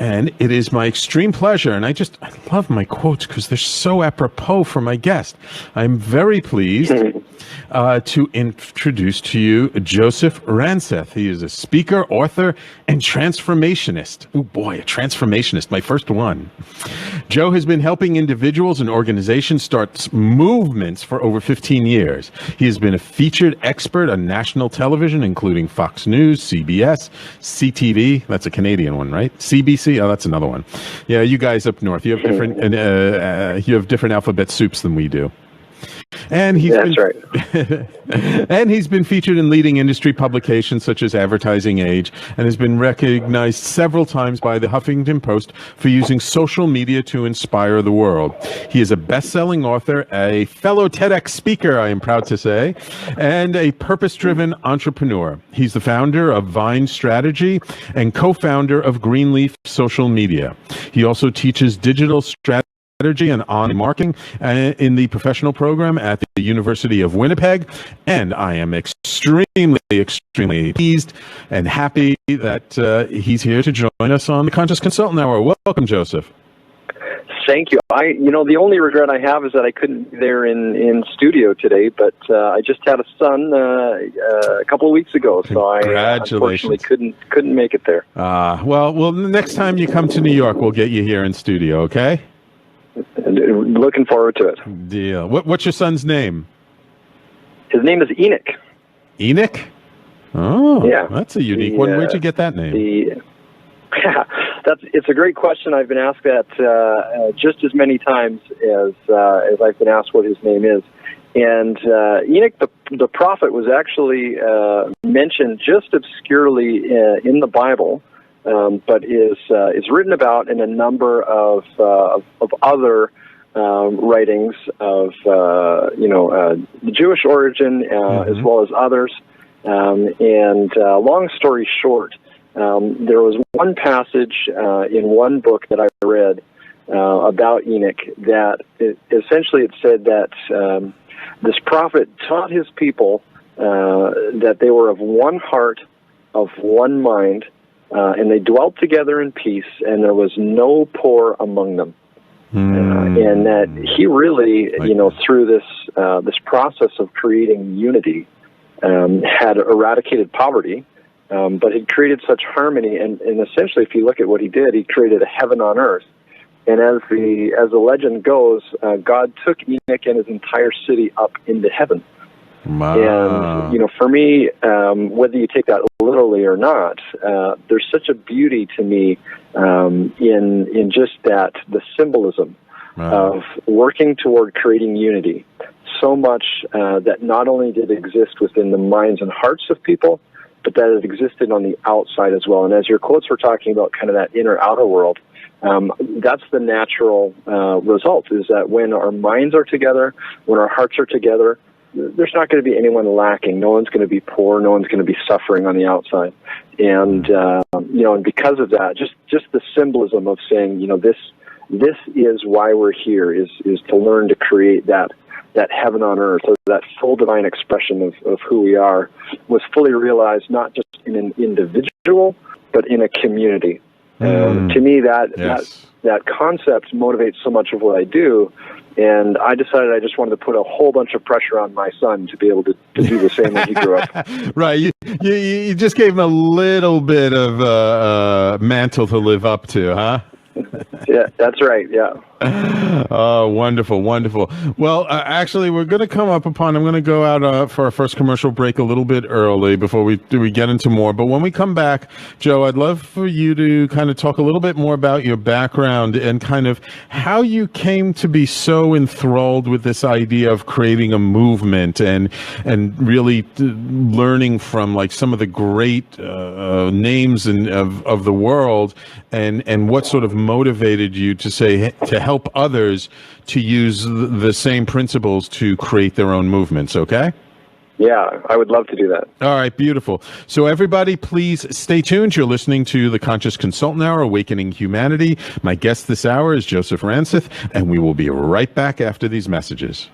And it is my extreme pleasure, and I love my quotes because they're so apropos for my guest. I'm very pleased to introduce to you Joseph Ranseth. He is a speaker, author, and transformationist. Oh boy, a transformationist, my first one. Joe has been helping individuals and organizations start movements for over 15 years. He has been a featured expert on national television, including Fox News, CBS, CTV, that's a Canadian one, right? CBC, oh, that's another one. Yeah, you guys up north, you have different alphabet soups than we do. And that's right. And he's been featured in leading industry publications such as Advertising Age, and has been recognized several times by the Huffington Post for using social media to inspire the world. He is a best-selling author, a fellow TEDx speaker, I am proud to say, and a purpose-driven entrepreneur. He's the founder of Vine Strategy and co-founder of Greenleaf Social Media. He also teaches digital strategy and online marketing in the professional program at the University of Winnipeg. And I am extremely pleased and happy that he's here to join us on the Conscious Consultant Hour. Welcome, Joseph. Thank you. The only regret I have is that I couldn't be there in studio today, but I just had a son a couple of weeks ago, so I unfortunately couldn't make it there. Well, the next time you come to New York, we'll get you here in studio, okay? Looking forward to it. Deal. What's your son's name? His name is Enoch. Enoch? Oh, yeah. That's a unique one. Where'd you get that name? It's a great question. I've been asked that just as many times as I've been asked what his name is. And Enoch, the prophet, was actually mentioned just obscurely in the Bible. But is written about in a number of other writings of the Jewish origin as well as others. And long story short, there was one passage in one book that I read about Enoch that essentially it said that this prophet taught his people that they were of one heart, of one mind. And they dwelt together in peace, and there was no poor among them. And that he really, through this process of creating unity, had eradicated poverty, but had created such harmony. And essentially, if you look at what he did, he created a heaven on earth. And as the legend goes, God took Enoch and his entire city up into heaven. Wow. And, for me, whether you take that literally or not, there's such a beauty to me in just that, the symbolism of working toward creating unity. So much that not only did it exist within the minds and hearts of people, but that it existed on the outside as well. And as your quotes were talking about kind of that inner-outer world, that's the natural result, is that when our minds are together, when our hearts are together, there's not going to be anyone lacking. No one's going to be poor. No one's going to be suffering on the outside. And, and because of that, just the symbolism of saying, this is why we're here, is to learn to create that heaven on earth, or that full divine expression of who we are, was fully realized not just in an individual, but in a community. To me, that concept motivates so much of what I do. And I decided I just wanted to put a whole bunch of pressure on my son to be able to do the same when he grew up. Right. You just gave him a little bit of mantle to live up to, huh? Yeah, that's right. Yeah. Oh, wonderful, wonderful. Well, actually, we're going to come up upon, I'm going to go out for our first commercial break a little bit early before we get into more. But when we come back, Joe, I'd love for you to kind of talk a little bit more about your background and kind of how you came to be so enthralled with this idea of creating a movement and really learning from like some of the great names of the world and what sort of motivated you to help others to use the same principles to create their own movements, okay? Yeah, I would love to do that. All right, beautiful. So everybody, please stay tuned. You're listening to the Conscious Consultant Hour, Awakening Humanity. My guest this hour is Joseph Ranseth, and we will be right back after these messages.